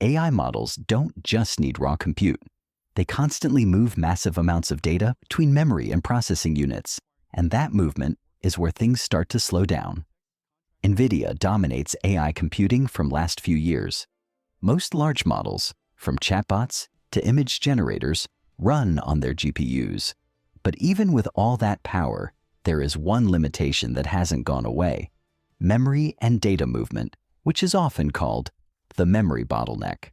AI models don't just need raw compute. They constantly move massive amounts of data between memory and processing units, and that movement is where things start to slow down. NVIDIA dominates AI computing from last few years. Most large models, from chatbots to image generators, run on their GPUs. But even with all that power, there is one limitation that hasn't gone away: memory and data movement, which is often called the memory bottleneck.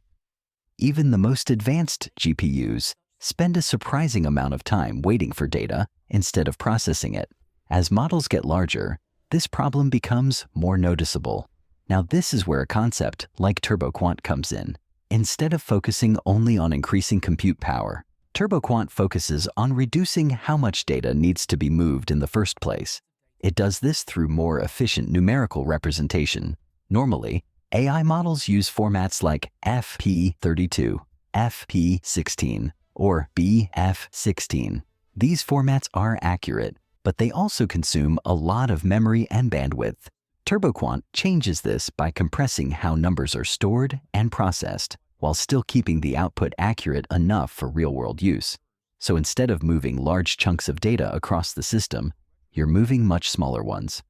Even the most advanced GPUs spend a surprising amount of time waiting for data instead of processing it. As models get larger, this problem becomes more noticeable. Now, this is where a concept like TurboQuant comes in. Instead of focusing only on increasing compute power, TurboQuant focuses on reducing how much data needs to be moved in the first place. It does this through more efficient numerical representation. Normally, AI models use formats like FP32, FP16, or BF16. These formats are accurate, but they also consume a lot of memory and bandwidth. TurboQuant changes this by compressing how numbers are stored and processed, while still keeping the output accurate enough for real-world use. So instead of moving large chunks of data across the system, you're moving much smaller ones.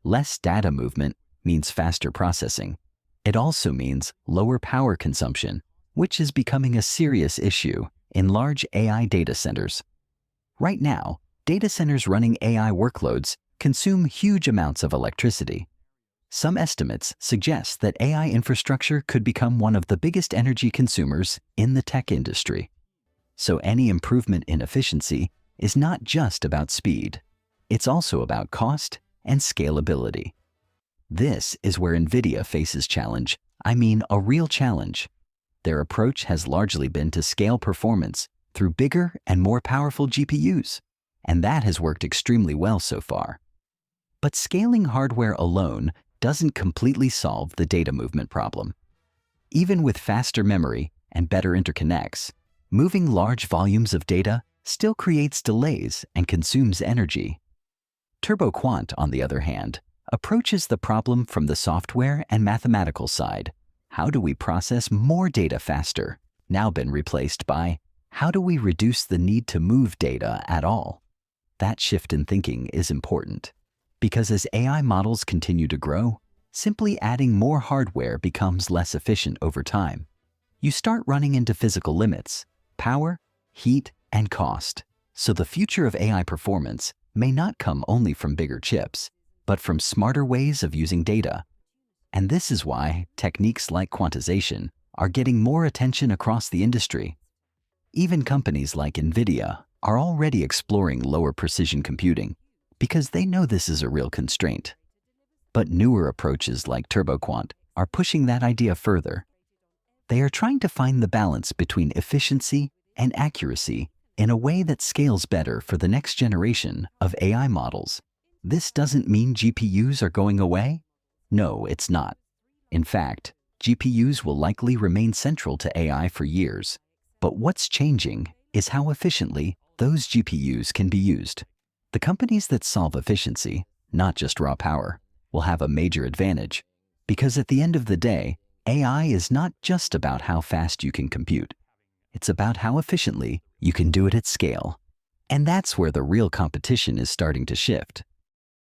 Less data movement means faster processing. It also means lower power consumption, which is becoming a serious issue in large AI data centers. Right now, data centers running AI workloads consume huge amounts of electricity. Some estimates suggest that AI infrastructure could become one of the biggest energy consumers in the tech industry. So any improvement in efficiency is not just about speed. It's also about cost and scalability. This is where NVIDIA faces a real challenge. Their approach has largely been to scale performance through bigger and more powerful GPUs, and that has worked extremely well so far. But scaling hardware alone doesn't completely solve the data movement problem. Even with faster memory and better interconnects, moving large volumes of data still creates delays and consumes energy. TurboQuant, on the other hand, approaches the problem from the software and mathematical side. How do we process more data faster? Now been replaced by, how do we reduce the need to move data at all? That shift in thinking is important, because as AI models continue to grow, simply adding more hardware becomes less efficient over time. You start running into physical limits: power, heat, and cost. So the future of AI performance may not come only from bigger chips, but from smarter ways of using data. And this is why techniques like quantization are getting more attention across the industry. Even companies like NVIDIA are already exploring lower precision computing because they know this is a real constraint. But newer approaches like TurboQuant are pushing that idea further. They are trying to find the balance between efficiency and accuracy in a way that scales better for the next generation of AI models. This doesn't mean GPUs are going away. No, it's not. In fact, GPUs will likely remain central to AI for years. But what's changing is how efficiently those GPUs can be used. The companies that solve efficiency, not just raw power, will have a major advantage. Because at the end of the day, AI is not just about how fast you can compute. It's about how efficiently you can do it at scale. And that's where the real competition is starting to shift.